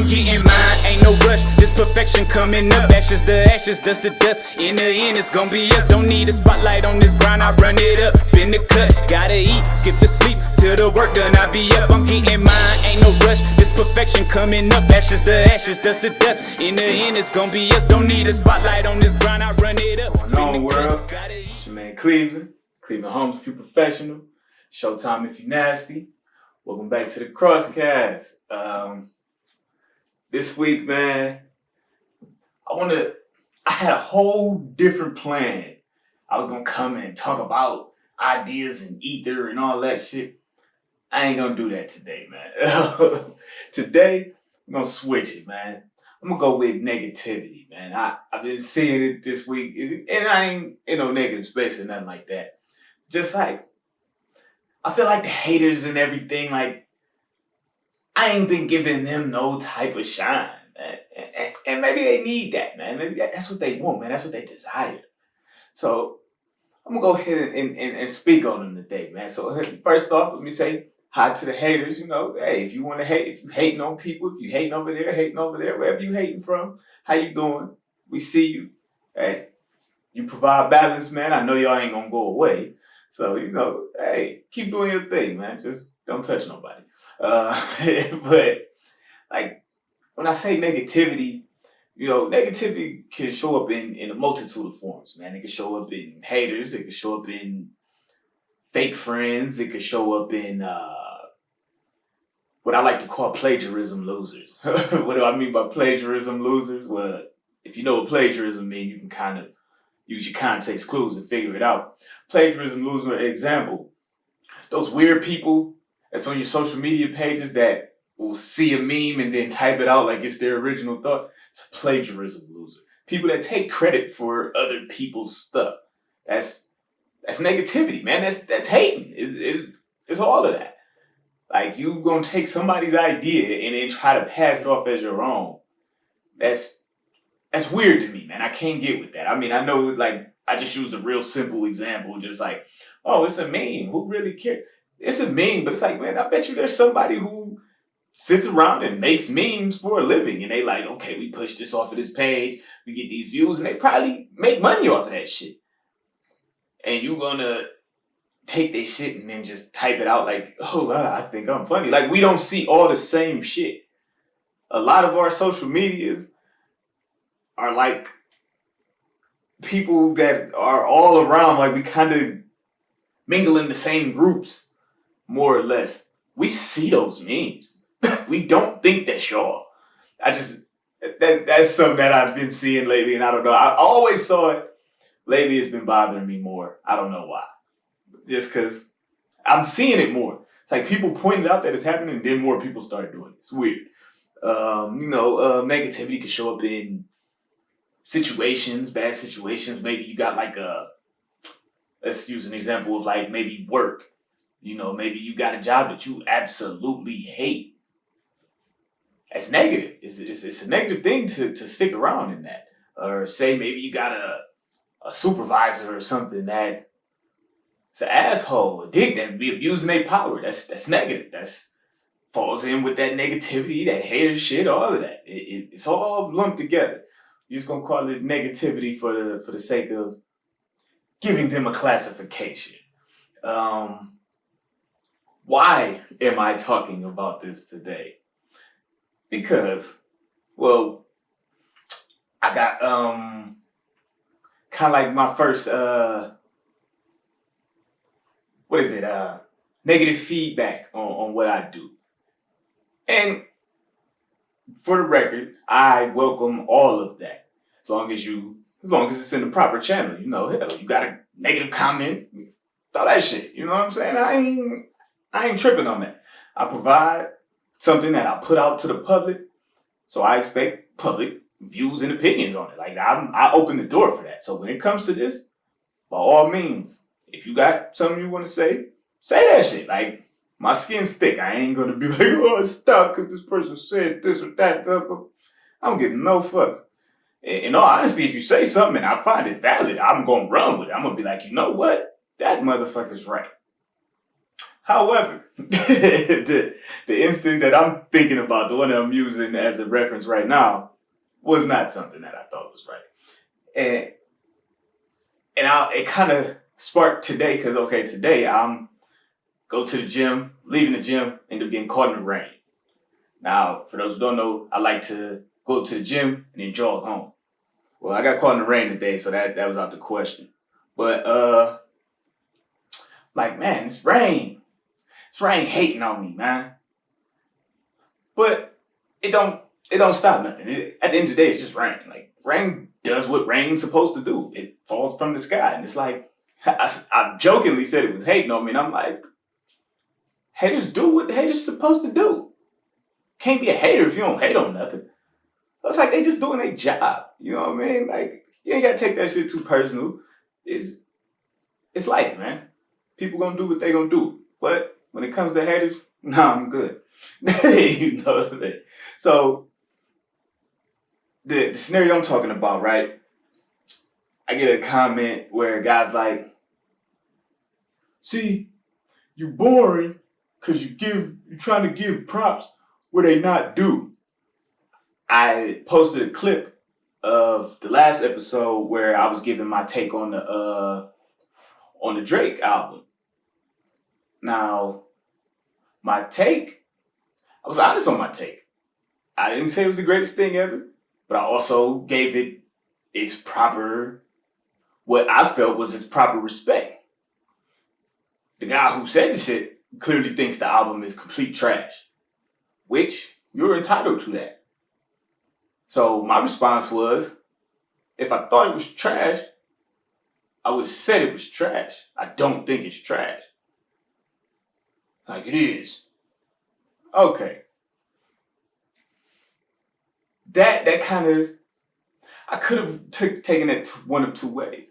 I'm getting mine, ain't no rush. This perfection coming up, ashes to ashes, dust to dust. In the end, it's gonna be us. Don't need a spotlight on this grind, I run it up. Been the cut, gotta eat, skip the sleep till the work done. I be up, I'm getting mine, ain't no rush. This perfection coming up, ashes to ashes, dust to dust. In the end, it's gonna be us. Don't need a spotlight on this grind, I run it up. Going on, world? It's your man Cleveland Holmes if you professional, Showtime if you nasty. Welcome back to the Crosscast. This week, man, I had a whole different plan. I was gonna come and talk about ideas and ether and all that shit. I ain't gonna do that today, man. Today, I'm gonna switch it, man. I'm gonna go with negativity, man. I've been seeing it this week, and I ain't in no negative space or nothing like that. Just like, I feel like the haters and everything, like, I ain't been giving them no type of shine, man. And maybe they need that, man. Maybe that's what they want, man. That's what they desire. So I'm gonna go ahead and speak on them today, man. So first off, let me say hi to the haters. You know, hey, if you want to hate, if you hating on people, if you hating over there, wherever you hating from, how you doing? We see you. Hey, you provide balance, man. I know y'all ain't gonna go away. So, you know, hey, keep doing your thing, man. Just don't touch nobody. But, like, when I say negativity, you know, negativity can show up in a multitude of forms, man. It can show up in haters. It can show up in fake friends. It can show up in what I like to call plagiarism losers. What do I mean by plagiarism losers? Well, if you know what plagiarism means, you can kind of use your context clues and figure it out. Plagiarism loser example. Those weird people that's on your social media pages that will see a meme and then type it out like it's their original thought. It's a plagiarism loser. People that take credit for other people's stuff. That's negativity, man. That's hating. It's all of that. Like, you gonna take somebody's idea and then try to pass it off as your own. That's weird to me, man. I can't get with that. I mean, I know, like, I just used a real simple example, just like, oh, it's a meme. Who really cares? It's a meme, but it's like, man, I bet you there's somebody who sits around and makes memes for a living. And they like, okay, we push this off of this page. We get these views, and they probably make money off of that shit. And you gonna take their shit and then just type it out like, oh, I think I'm funny. Like, we don't see all the same shit. A lot of our social medias are like people that are all around, like, we kind of mingle in the same groups, more or less. We see those memes. We don't think that's y'all. That's something that I've been seeing lately, and I don't know. I always saw it. Lately, it's been bothering me more. I don't know why. Just because I'm seeing it more. It's like people pointed out that it's happening, and then more people start doing it. It's weird. Negativity can show up in situations, bad situations. Maybe you got like let's use an example of like maybe work. You know, maybe you got a job that you absolutely hate. That's negative. It's a negative thing to stick around in that. Or say maybe you got a supervisor or something that's an asshole, a dick that be abusing their power. That's negative. That's falls in with that negativity, that hater shit, all of that. It's all lumped together. You're just gonna call it negativity for the sake of giving them a classification. Why am I talking about this today? Because, well, I got kind of like my first negative feedback on what I do. And for the record, I welcome all of that. As long as it's in the proper channel, you know, hell, you got a negative comment, all that shit. You know what I'm saying? I ain't tripping on that. I provide something that I put out to the public, so I expect public views and opinions on it. Like, I open the door for that. So when it comes to this, by all means, if you got something you want to say that shit. Like, my skin's thick. I ain't gonna be like, oh, stop because this person said this or that. I don't give no fucks. In all honesty, if you say something and I find it valid, I'm gonna run with it. I'm gonna be like, you know what? That motherfucker's right. However, the instant that I'm thinking about, the one that I'm using as a reference right now, was not something that I thought was right. And it kind of sparked today because, okay, today I'm go to the gym, leaving the gym, end up getting caught in the rain. Now, for those who don't know, I like to go to the gym and then jog home. Well, I got caught in the rain today, so that was out the question. But like, man, it's rain. It's rain hating on me, man. But it don't stop nothing. At the end of the day, it's just rain. Like, rain does what rain's supposed to do. It falls from the sky, and it's like I jokingly said it was hating on me, and I'm like, haters do what the haters supposed to do. Can't be a hater if you don't hate on nothing. It's like they just doing their job. You know what I mean? Like, you ain't gotta take that shit too personal. It's life, man. People gonna do what they gonna do. But when it comes to haters, nah, I'm good. You know what I mean? So the scenario I'm talking about, right? I get a comment where a guy's like, see, you boring because you're trying to give props where they not due. I posted a clip of the last episode where I was giving my take on the Drake album. Now, my take, I was honest on my take. I didn't say it was the greatest thing ever, but I also gave it its proper, what I felt was its proper respect. The guy who said the shit clearly thinks the album is complete trash, which you're entitled to that. So my response was, if I thought it was trash, I would have said it was trash. I don't think it's trash. Like, it is. Okay. That kind of, I could have taken it one of two ways.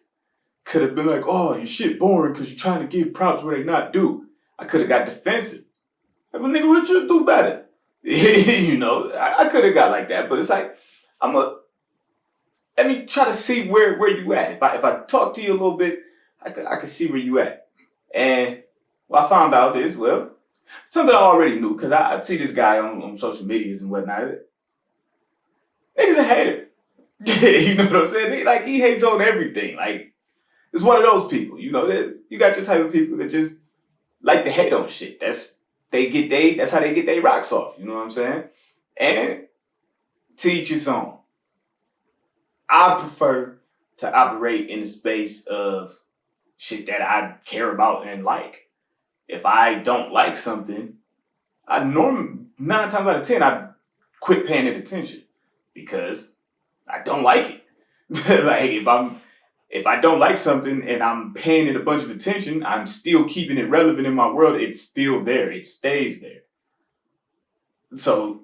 Could have been like, oh, your shit boring because you're trying to give props where they not due. I could have got defensive. Like, well, nigga, what you do better? You know, I could have got like that, but it's like, let me try to see where you at. If I talk to you a little bit, I could see where you at. And what I found out is, well, something I already knew, because I see this guy on social medias and whatnot. Nigga's a hater. You know what I'm saying? He hates on everything. Like, it's one of those people, you know, that you got your type of people that just like to hate on shit. That's how they get their rocks off, you know what I'm saying? And to each his own. I prefer to operate in the space of shit that I care about and like. If I don't like something, 9 times out of 10, I quit paying it attention because I don't like it. Like, if I don't like something and I'm paying it a bunch of attention, I'm still keeping it relevant in my world. It's still there. It stays there. So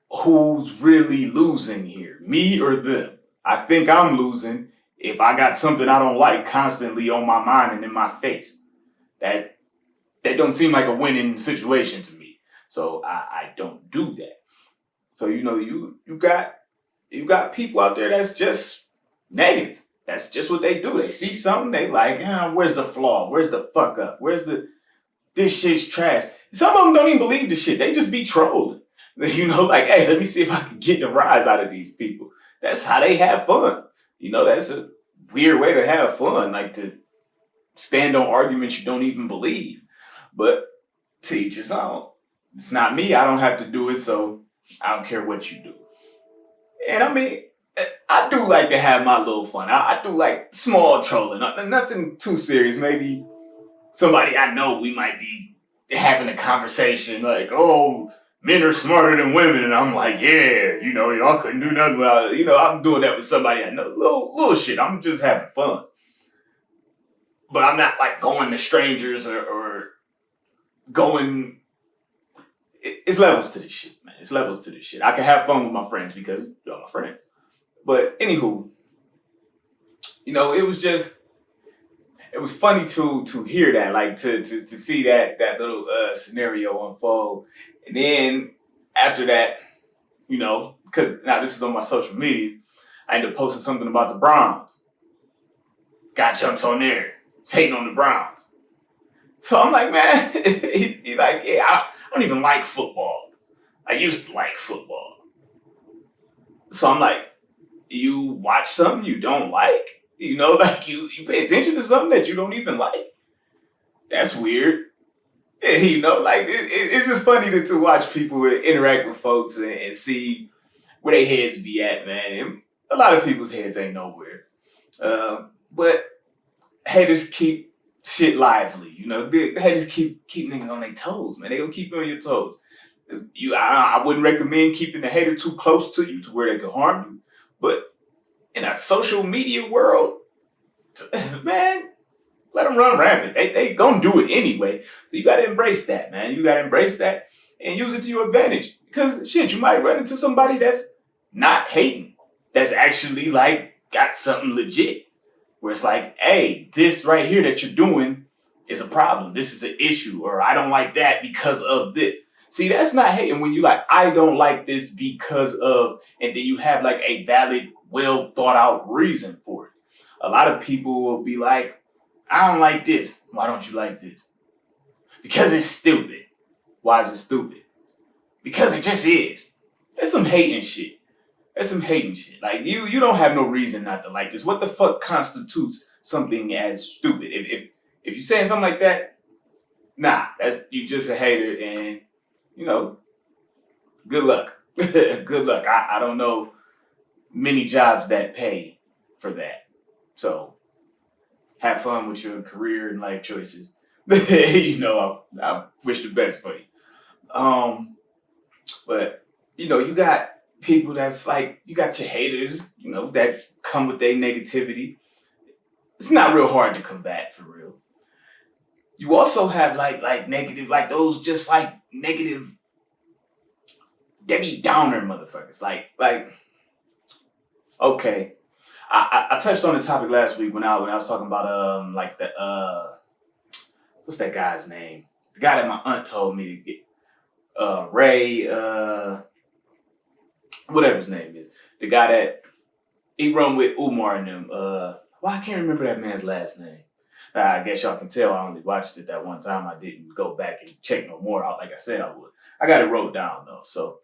who's really losing here? Me or them? I think I'm losing if I got something I don't like constantly on my mind and in my face. That don't seem like a winning situation to me. So I don't do that. So, you know, you got people out there that's just negative. That's just what they do. They see something, they like, where's the flaw? Where's the fuck up? This shit's trash. Some of them don't even believe the shit. They just be trolling. You know, like, hey, let me see if I can get the rise out of these people. That's how they have fun. You know, that's a weird way to have fun, like to stand on arguments you don't even believe. But to each his own. It's not me. I don't have to do it, so I don't care what you do. And I mean, I do like to have my little fun. I do like small trolling, nothing too serious. Maybe somebody I know, we might be having a conversation like, oh, men are smarter than women. And I'm like, yeah, you know, y'all couldn't do nothing without, you know, I'm doing that with somebody I know. Little shit. I'm just having fun. But I'm not like going to strangers or going. It's levels to this shit, man. It's levels to this shit. I can have fun with my friends because y'all my friends. But anywho, you know, it was funny to hear that, like to see that little scenario unfold. And then after that, you know, because now this is on my social media, I ended up posting something about the Browns. Guy jumps on there, hating on the Browns. So I'm like, man, he like, yeah, I don't even like football. I used to like football. So I'm like, you watch something you don't like? You know, like you pay attention to something that you don't even like? That's weird. You know, like it's just funny to watch people interact with folks and see where their heads be at, man. And a lot of people's heads ain't nowhere. But haters keep shit lively, you know. Haters keep niggas on their toes, man. They gonna keep you on your toes. I wouldn't recommend keeping the hater too close to you to where they can harm you. But in a social media world, man, let them run rampant. They gonna do it anyway. So you gotta embrace that, man. You gotta embrace that and use it to your advantage. Because shit, you might run into somebody that's not hating, that's actually like got something legit. Where it's like, hey, this right here that you're doing is a problem. This is an issue, or I don't like that because of this. See, that's not hating when you like, I don't like this because of, and then you have like a valid, well thought out reason for it. A lot of people will be like, I don't like this. Why don't you like this? Because it's stupid. Why is it stupid? Because it just is. That's some hating shit. That's some hating shit. Like you don't have no reason not to like this. What the fuck constitutes something as stupid? If you saying something like that, nah, that's you just a hater, and you know, good luck. Good luck. I don't know many jobs that pay for that. So have fun with your career and life choices. You know, I wish the best for you. But you know, you got people that's like, you got your haters, you know, that come with their negativity. It's not real hard to combat, for real. You also have like negative, like those just like negative Debbie Downer motherfuckers. Like okay. I touched on the topic last week when I was talking about like the what's that guy's name? The guy that my aunt told me to get Ray whatever his name is. The guy that he run with Umar and them. I can't remember that man's last name. I guess y'all can tell I only watched it that one time. I didn't go back and check no more out like I said I would. I got it wrote down though. So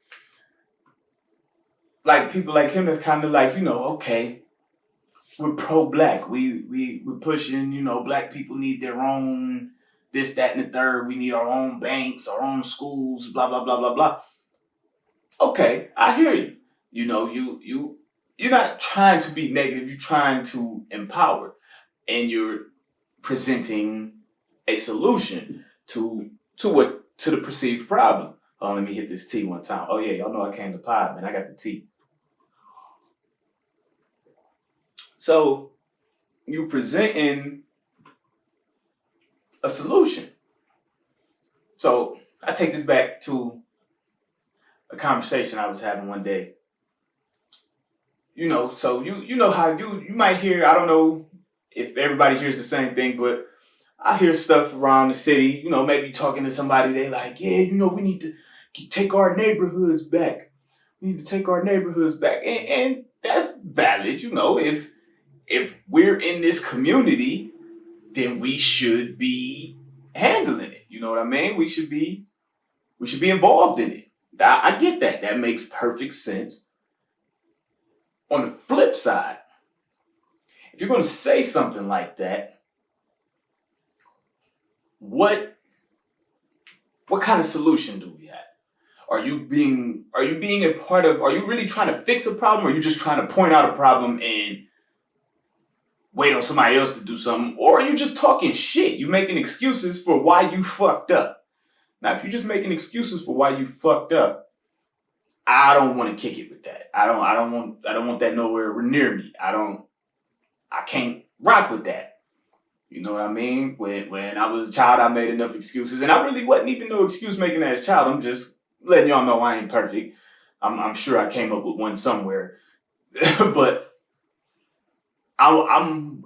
like people like him that's kind of like, you know, okay, we're pro-black. We're pushing, you know, black people need their own this, that, and the third. We need our own banks, our own schools, blah, blah, blah, blah, blah. Okay, I hear you. You know, you're not trying to be negative, you're trying to empower. And you're presenting a solution to the perceived problem. Oh, let me hit this tea one time. Oh yeah, y'all know I came to pod, man. I got the tea. So you presenting a solution. So I take this back to a conversation I was having one day. You know, so you know how you might hear, I don't know if everybody hears the same thing, but I hear stuff around the city, you know, maybe talking to somebody, they like, yeah, you know, we need to take our neighborhoods back. We need to take our neighborhoods back. And that's valid, you know, if we're in this community, then we should be handling it. You know what I mean? We should be involved in it. I get that. That makes perfect sense. On the flip side, if you're going to say something like that, what kind of solution do we have? Are you being a part of, are you really trying to fix a problem, or are you just trying to point out a problem and wait on somebody else to do something? Or are you just talking shit? You making excuses for why you fucked up. Now, if you're just making excuses for why you fucked up, I don't want to kick it with that. I don't want that nowhere near me. I can't rock with that. You know what I mean? When I was a child, I made enough excuses, and I really wasn't even no excuse making as a child. I'm just letting y'all know I ain't perfect. I'm sure I came up with one somewhere, but I'm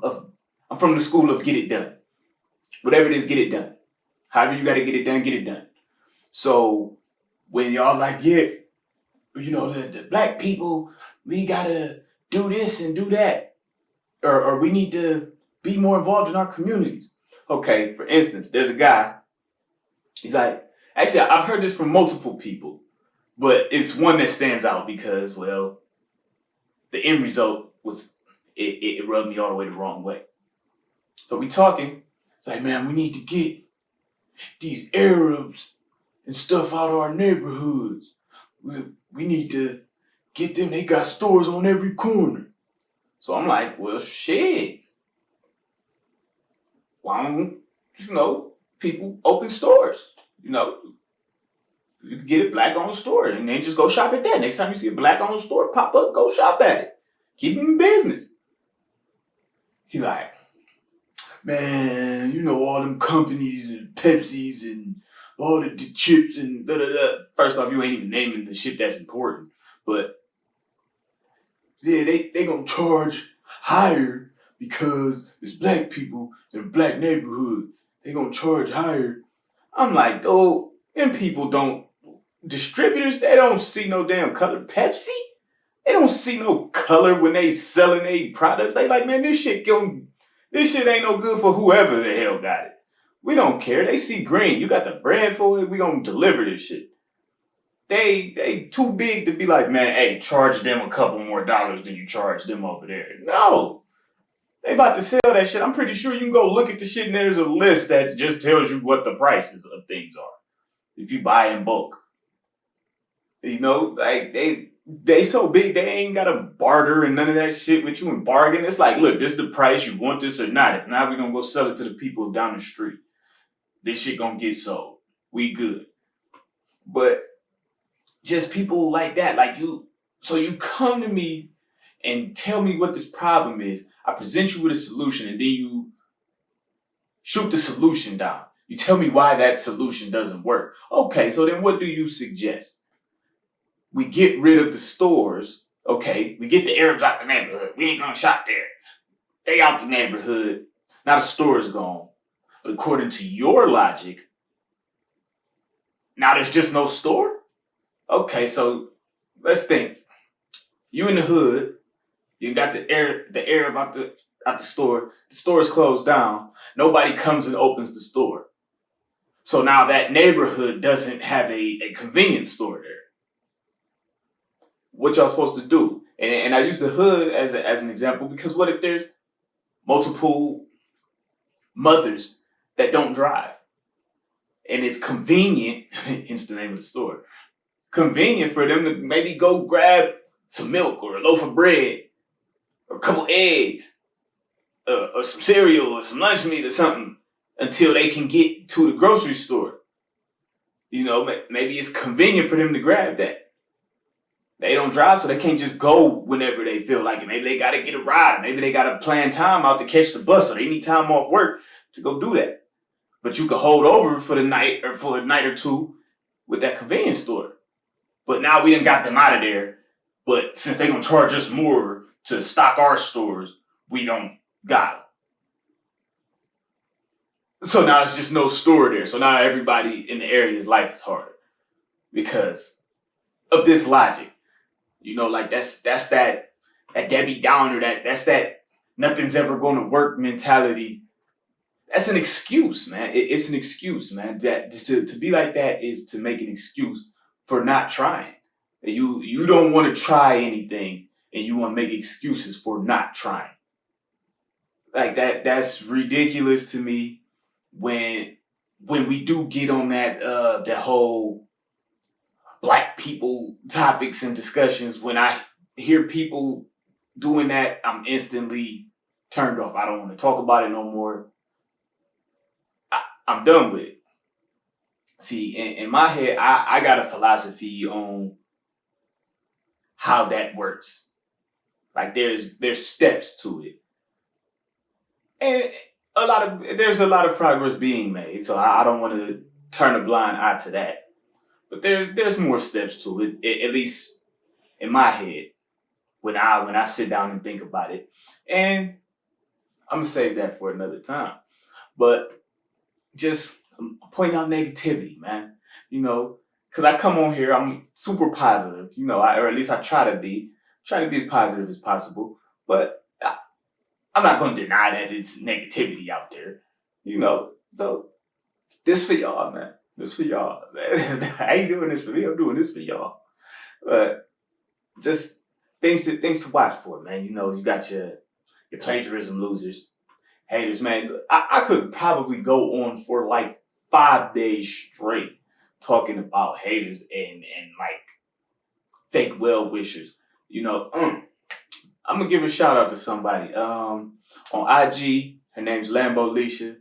from the school of get it done. Whatever it is, get it done. However you got to get it done, get it done. So when y'all like, yeah, you know, the black people, we gotta do this and do that, or we need to be more involved in our communities. Okay, for instance, there's a guy. He's like, actually, I've heard this from multiple people, but it's one that stands out because, well, the end result was it rubbed me all the way the wrong way. So we talking. It's like, man, we need to get these Arabs and stuff out of our neighborhoods. We need to get them. They got stores on every corner. So I'm like, well, shit. Why don't, people open stores? You can get a black-owned store and then just go shop at that. Next time you see a black-owned store pop up, go shop at it. Keep them in business. He like, man, all them companies and Pepsis and all the chips and da-da-da. First off, you ain't even naming the shit that's important. But, yeah, they gonna charge higher because it's black people in a black neighborhood. They gonna charge higher. I'm like, though, them people don't, distributors, they don't see no damn color. Pepsi? They don't see no color when they selling their products. They like, man, this shit ain't no good for whoever the hell got it. We don't care. They see green. You got the brand for it. We gonna deliver this shit. They too big to be like, man, hey, charge them a couple more dollars than you charge them over there. No. They about to sell that shit. I'm pretty sure you can go look at the shit and there's a list that just tells you what the prices of things are if you buy in bulk. Like they so big they ain't gotta barter and none of that shit with you and bargain. It's like, look, this is the price. You want this or not? If not, we gonna go sell it to the people down the street. This shit gonna get sold. We good. But just people like that, like you. So you come to me and tell me what this problem is. I present you with a solution and then you shoot the solution down. You tell me why that solution doesn't work. Okay, so then what do you suggest? We get rid of the stores. Okay, we get the Arabs out the neighborhood. We ain't gonna shop there. They out the neighborhood. Now the store is gone. But according to your logic, now there's just no store? Okay, so let's think. You in the hood. You got the Arab out the store. The store is closed down. Nobody comes and opens the store. So now that neighborhood doesn't have a convenience store there. What y'all supposed to do? And I use the hood as an example because what if there's multiple mothers that don't drive? And it's convenient, hence the name of the store, convenient for them to maybe go grab some milk or a loaf of bread or a couple eggs or some cereal or some lunch meat or something until they can get to the grocery store. Maybe it's convenient for them to grab that. They don't drive, so they can't just go whenever they feel like it. Maybe they got to get a ride. Or maybe they got to plan time out to catch the bus, so they need time off work to go do that. But you could hold over for the night or for a night or two with that convenience store. But now we done got them out of there. But since they gonna charge us more to stock our stores, we don't got them. So now it's just no store there. So now everybody in the area's life is harder because of this logic. Like that's that Debbie Downer, that's that nothing's ever going to work mentality. That's an excuse, man. It's an excuse, man. That to be like that is to make an excuse for not trying. You don't want to try anything and you want to make excuses for not trying. Like that's ridiculous to me when we do get on that whole Black people topics and discussions. When I hear people doing that, I'm instantly turned off. I don't want to talk about it no more. I'm done with it. See, in my head, I got a philosophy on how that works. Like there's steps to it. And there's a lot of progress being made. So I don't want to turn a blind eye to that. But there's more steps to it, at least in my head, when I sit down and think about it. And I'm gonna save that for another time. But just point out negativity, man. Because I come on here, I'm super positive, or at least I try to be as positive as possible. But I'm not going to deny that it's negativity out there. You know, so this for y'all, man. This for y'all. I ain't doing this for me. I'm doing this for y'all. But just things to watch for, man. You know, you got your plagiarism losers, haters, man. I could probably go on for like 5 days straight talking about haters and like fake well wishers. You know, I'm gonna give a shout out to somebody. On IG, her name's Lambo Leisha.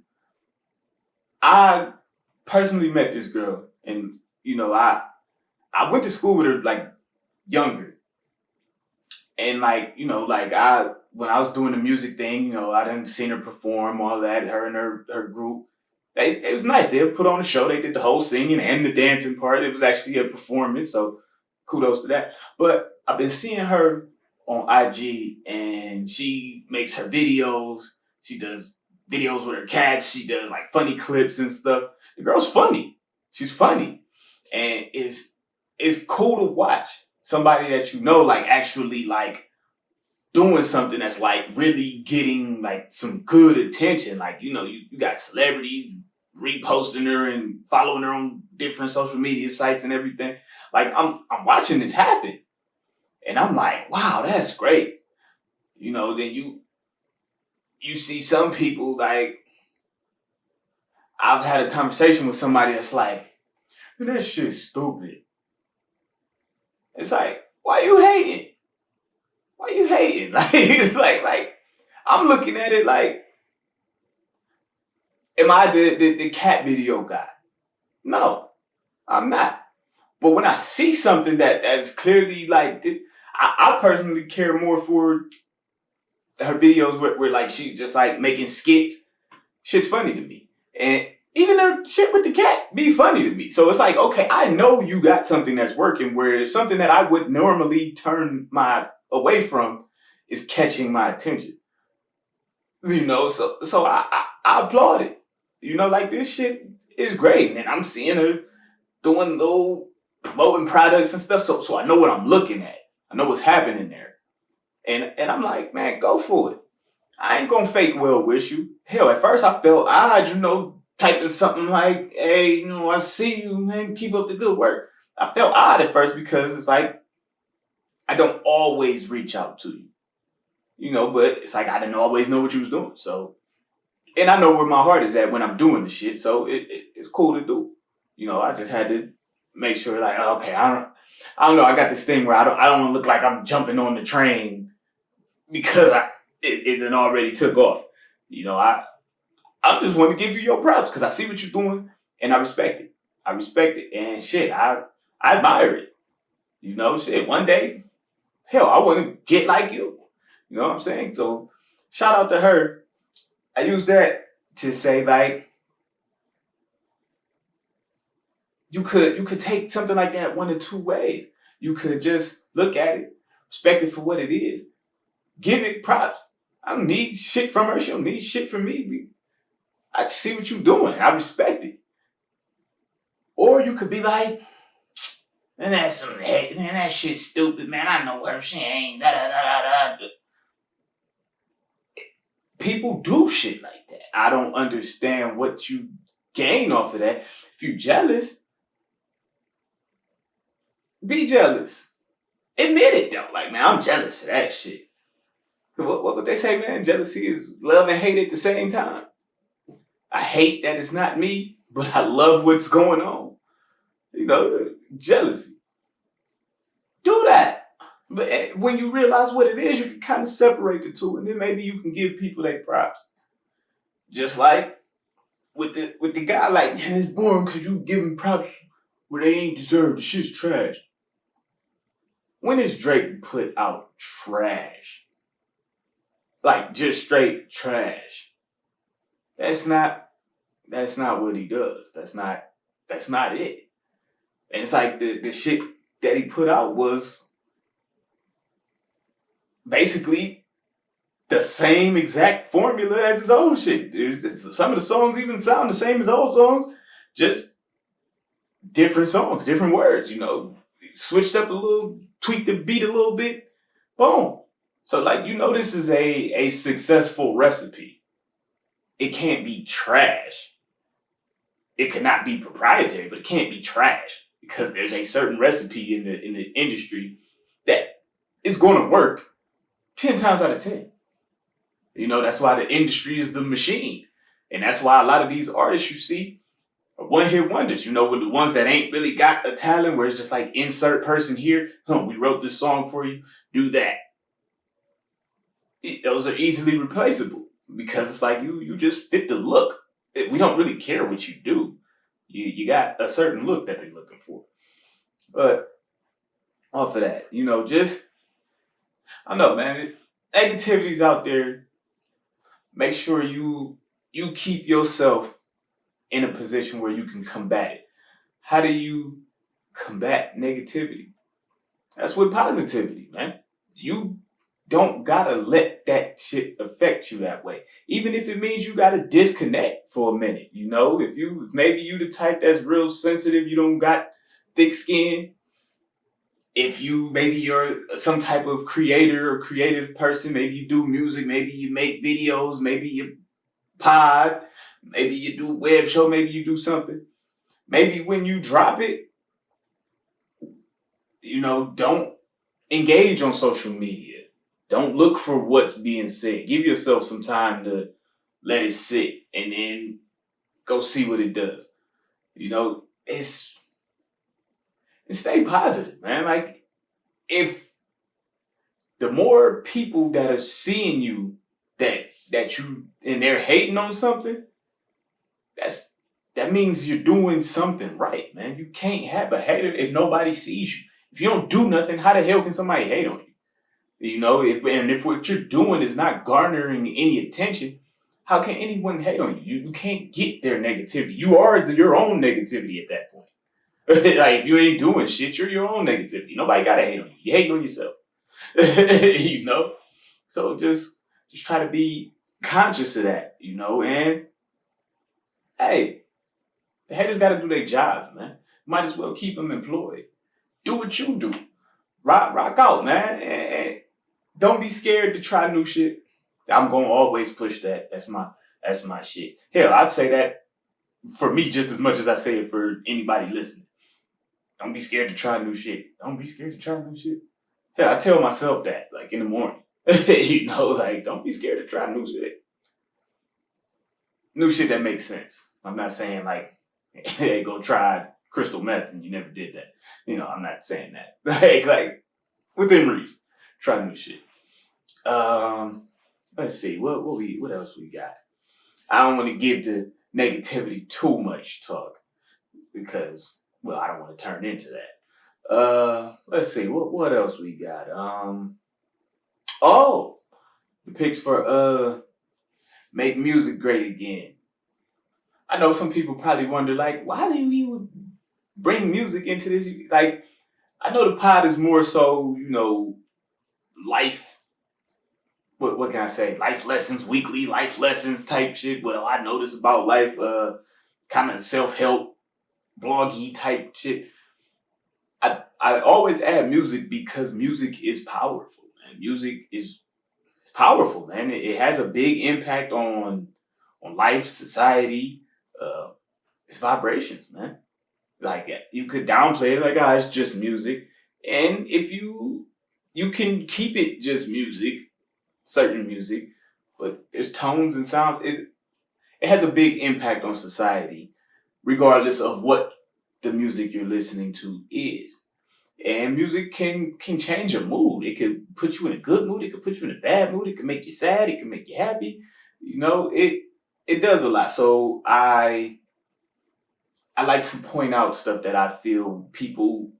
I personally met this girl, and you know, I went to school with her like younger, and like you know, like when I was doing the music thing, you know, I didn't seen her perform all that. Her and her group, it was nice. They put on a show. They did the whole singing and the dancing part. It was actually a performance, so kudos to that. But I've been seeing her on IG, and she makes her videos. She does videos with her cats. She does like funny clips and stuff. The girl's funny. She's funny, and it's cool to watch somebody that you know like actually like doing something that's like really getting like some good attention. Like you know you got celebrities reposting her and following her on different social media sites and everything. Like I'm watching this happen, and I'm like, wow, that's great. You know, then you see some people like I've had a conversation with somebody that's like, that shit's stupid. It's like, why you hating? Why you hating? Like I'm looking at it like, am I the cat video guy? No, I'm not. But when I see something that's clearly like, I personally care more for her videos where like she just like making skits. Shit's funny to me. And even her shit with the cat be funny to me. So it's like, okay, I know you got something that's working where something that I would normally turn my away from is catching my attention. You know, so I applaud it. You know, like this shit is great. And I'm seeing her doing little promoting products and stuff. So I know what I'm looking at. I know what's happening there. And I'm like, man, go for it. I ain't gonna fake well wish you. Hell, at first I felt odd, you know, typing something like, hey, you know, I see you, man, keep up the good work. I felt odd at first because it's like, I don't always reach out to you. You know, but it's like I didn't always know what you was doing. So, and I know where my heart is at when I'm doing the shit. So it's cool to do. You know, I just had to make sure like, okay, I don't know. I got this thing where I don't want to look like I'm jumping on the train because it then already took off. You know, I just want to give you your props because I see what you're doing and I respect it. I respect it. And shit, I admire it. You know, shit, one day, hell, I want to get like you. You know what I'm saying? So shout out to her. I use that to say like, you could take something like that one of two ways. You could just look at it, respect it for what it is, give it props. I don't need shit from her. She don't need shit from me. I see what you're doing. I respect it. Or you could be like, man, that's some hate. Man, that shit's stupid, man. I know her. She ain't da da da da da. People do shit like that. I don't understand what you gain off of that. If you jealous, be jealous. Admit it though. Like, man, I'm jealous of that shit. What would they say, man? Jealousy is love and hate at the same time. I hate that it's not me, but I love what's going on. You know, jealousy. Do that. But when you realize what it is, you can kind of separate the two, and then maybe you can give people their props. Just like with the guy, like, man, it's boring because you giving props where they ain't deserved. The shit's trash. When is Drake put out trash? Like just straight trash. That's not what he does. That's not it. And it's like the shit that he put out was basically the same exact formula as his old shit. Some of the songs even sound the same as old songs, just different songs, different words, you know. Switched up a little, tweaked the beat a little bit, boom. So like, you know, this is a successful recipe. it can't be trash. It cannot be proprietary, but it can't be trash because there's a certain recipe in the industry that is going to work 10 times out of 10. That's why the industry is the machine. And that's why a lot of these artists you see are one-hit wonders. With the ones that ain't really got a talent, where it's just like insert person here. We wrote this song for you. Do that. Those are easily replaceable because it's like you just fit the look. We don't really care what you do. You got a certain look that they're looking for. But off of that, I don't know, man. Negativity's out there. Make sure you keep yourself in a position where you can combat it. How do you combat negativity? That's with positivity, man. You don't gotta let that shit affect you that way. Even if it means you gotta disconnect for a minute. If you the type that's real sensitive, you don't got thick skin. If maybe you're some type of creator or creative person, maybe you do music, maybe you make videos, maybe you pod, maybe you do web show, maybe you do something. Maybe when you drop it, don't engage on social media. Don't look for what's being said. Give yourself some time to let it sit and then go see what it does. And stay positive, man. Like, if the more people that are seeing you that you and they're hating on something, that means you're doing something right, man. You can't have a hater if nobody sees you. If you don't do nothing, how the hell can somebody hate on you? If what you're doing is not garnering any attention, how can anyone hate on you? You can't get their negativity. You are your own negativity at that point. Like, if you ain't doing shit, you're your own negativity. Nobody gotta hate on you. You hating on yourself. So just try to be conscious of that, and hey, the haters gotta do their jobs, man. Might as well keep them employed. Do what you do. Rock out, man. And don't be scared to try new shit. I'm gonna always push that. That's my shit. Hell, I say that for me just as much as I say it for anybody listening. Don't be scared to try new shit. Don't be scared to try new shit. Hell, I tell myself that, like, in the morning. Like, don't be scared to try new shit. New shit that makes sense. I'm not saying, like, hey, go try crystal meth and you never did that. I'm not saying that. like within reason. Try new shit. Let's see. What else we got? I don't want to give the negativity too much talk because, well, I don't want to turn into that. Let's see. What else we got? The picks for Make Music Great Again. I know some people probably wonder, like, why do he would bring music into this? Like, I know the pod is more so, life. What can I say? Life lessons, weekly life lessons type shit. What I notice about life, kind of self-help, bloggy type shit. I always add music because music is powerful, man. Music is powerful, man. It has a big impact on life, society. It's vibrations, man. Like, you could downplay it, like, it's just music. And if you can keep it just music, certain music, but there's tones and sounds. It has a big impact on society, regardless of what the music you're listening to is. And music can change your mood. It could put you in a good mood. It could put you in a bad mood. It could make you sad. It can make you happy. It does a lot. So I like to point out stuff that I feel people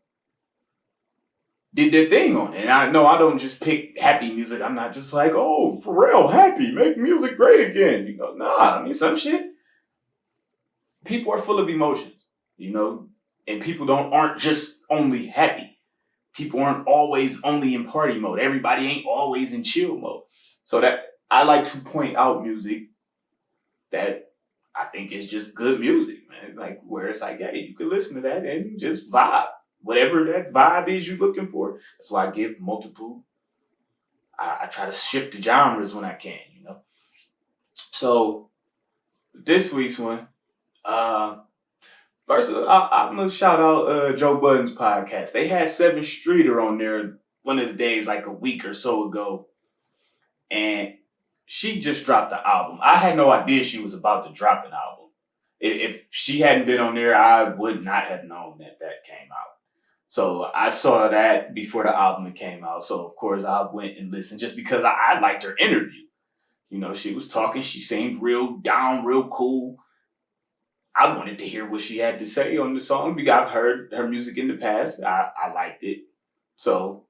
did their thing on. And I know I don't just pick happy music. I'm not just like, oh, Pharrell, happy, make music great again. Nah, I mean, some shit. People are full of emotions, and people aren't just only happy. People aren't always only in party mode. Everybody ain't always in chill mode. So that I like to point out music that I think is just good music, man. Like, where it's like, hey, you can listen to that and just vibe. Whatever that vibe is you're looking for. That's why I give multiple. I try to shift the genres when I can, So This week's one, first I'm gonna shout out Joe Budden's podcast. They had Seven Streeter on there one of the days, like a week or so ago, and she just dropped the album. I had no idea she was about to drop an album. If she hadn't been on there, I would not have known that came out. So I saw that before the album came out. So of course I went and listened just because I liked her interview. You know, she was talking. She seemed real down, real cool. I wanted to hear what she had to say on the song because I've heard her music in the past. I liked it. So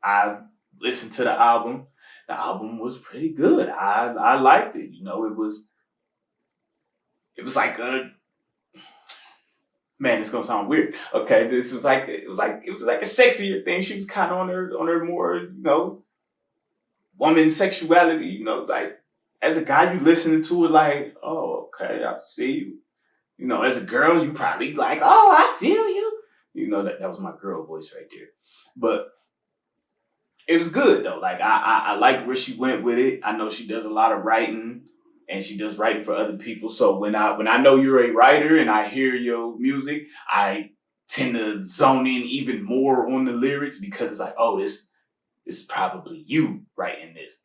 I listened to the album. The album was pretty good. I liked it. You know, it was like a man, it's gonna sound weird. Okay, this was like it was like a sexier thing. She was kinda on her more, you know, woman sexuality, you know, like as a guy you listening to it like, oh, okay, I see you. You know, as a girl, you probably like, oh, I feel you. You know, that was my girl voice right there. But it was good though. Like I liked where she went with it. I know she does a lot of writing and she does writing for other people. So when I know you're a writer and I hear your music, I tend to zone in even more on the lyrics because it's like, oh, this is probably you writing this.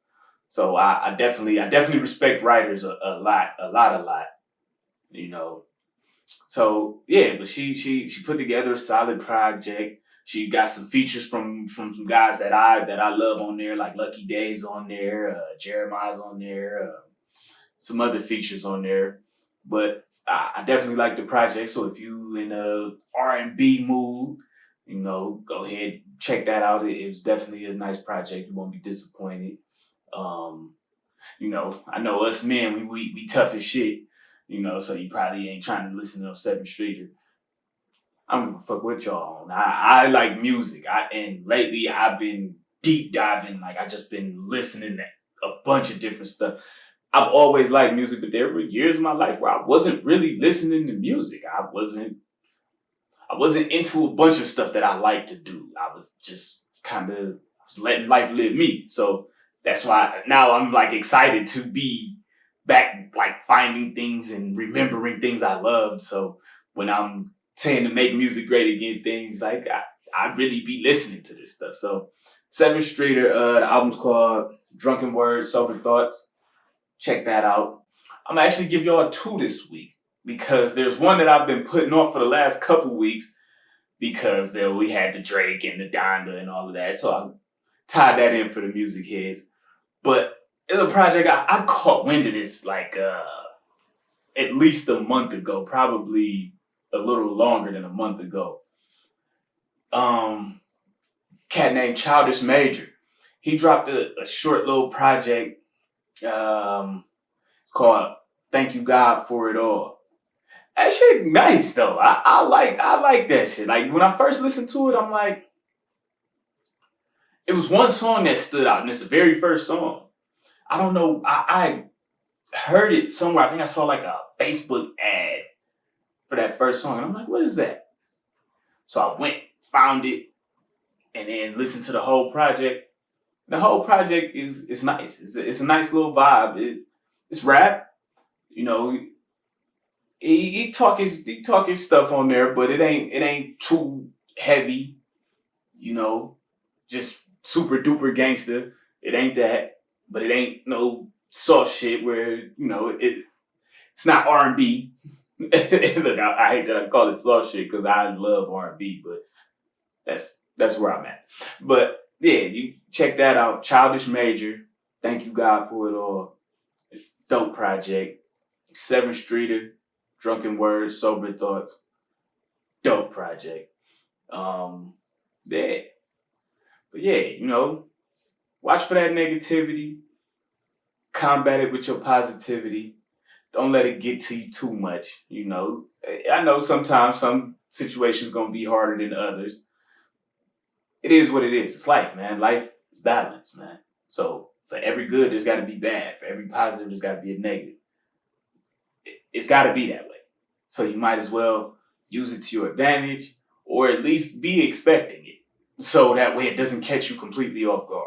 So I definitely respect writers a lot. You know. So yeah, but she put together a solid project. She got some features from some guys that I love on there, like Lucky Day's on there, Jeremiah's on there, some other features on there. But I definitely like the project. So if you in a R&B mood, you know, go ahead, check that out. It was definitely a nice project. You won't be disappointed. You know, I know us men, we tough as shit. You know, so you probably ain't trying to listen to no Seven Streeter. I don't give a fuck what y'all on. I like music. And lately I've been deep diving. Like I just been listening to a bunch of different stuff. I've always liked music, but there were years in my life where I wasn't really listening to music. I wasn't into a bunch of stuff that I like to do. I was just kind of letting life live me. So that's why now I'm like excited to be back, like finding things and remembering things I loved. So when I'm saying to make music great again, things like I really be listening to this stuff. So Seven Streeter, the album's called Drunken Words, Sober Thoughts. Check that out. I'm gonna actually give y'all two this week because there's one that I've been putting off for the last couple weeks because we had the Drake and the Donda and all of that. So I tied that in for the music heads. But it's a project I caught wind of this like at least a month ago, probably a little longer than a month ago. Cat named Childish Major. He dropped a short little project. It's called Thank You God for It All. That shit nice though. I like that shit. Like when I first listened to it, I'm like, it was one song that stood out, and it's the very first song. I don't know. I heard it somewhere. I think I saw like a Facebook ad for that first song, and I'm like, what is that? So I went, found it, and then listened to the whole project. The whole project is nice. It's a nice little vibe. It's rap, you know. He talk his stuff on there, but it ain't too heavy, you know. Just super duper gangster. It ain't that, but it ain't no soft shit where you know it's not R&B. Look, I hate that I call it soft shit because I love R&B, but that's where I'm at. But yeah, you check that out. Childish Major. Thank You God for It All. Dope project. Seven Streeter. Drunken Words, Sober Thoughts. Dope project. Yeah. But yeah, you know, watch for that negativity. Combat it with your positivity. Don't let it get to you too much, you know. I know sometimes some situations gonna be harder than others. It is what it is. It's life, man. Life is balance, man. So for every good, there's got to be bad. For every positive, there's got to be a negative. It's got to be that way. So you might as well use it to your advantage or at least be expecting it. So that way it doesn't catch you completely off guard.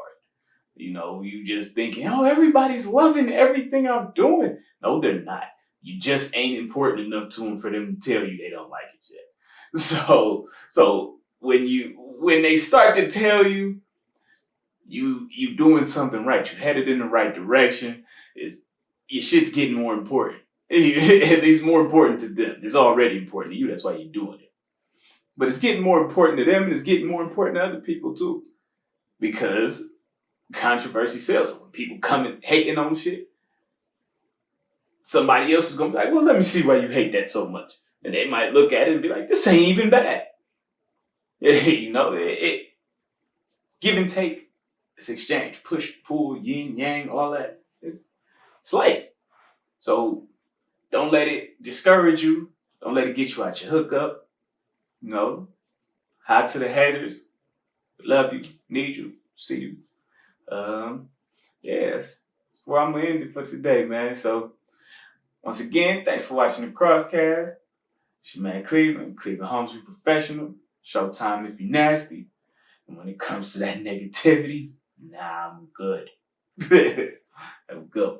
You know, you just thinking, oh, everybody's loving everything I'm doing. No, they're not. You just ain't important enough to them for them to tell you they don't like it yet. So when they start to tell you you doing something right, you headed in the right direction, your shit's getting more important. It's more important to them. It's already important to you. That's why you're doing it. But it's getting more important to them, and it's getting more important to other people too. Because controversy sells. So when people come and hating on shit, somebody else is gonna be like, well, let me see why you hate that so much. And they might look at it and be like, this ain't even bad. You know, it give and take. It's exchange. Push, pull, yin, yang, all that. It's life. So don't let it discourage you. Don't let it get you out your hookup. You know, hi to the haters. Love you, need you, see you. That's where I'm gonna end it for today, man. So once again, thanks for watching the Crosscast. It's your man Cleveland Holmes, you professional. Showtime if you nasty. And when it comes to that negativity, nah, I'm good. I'm good.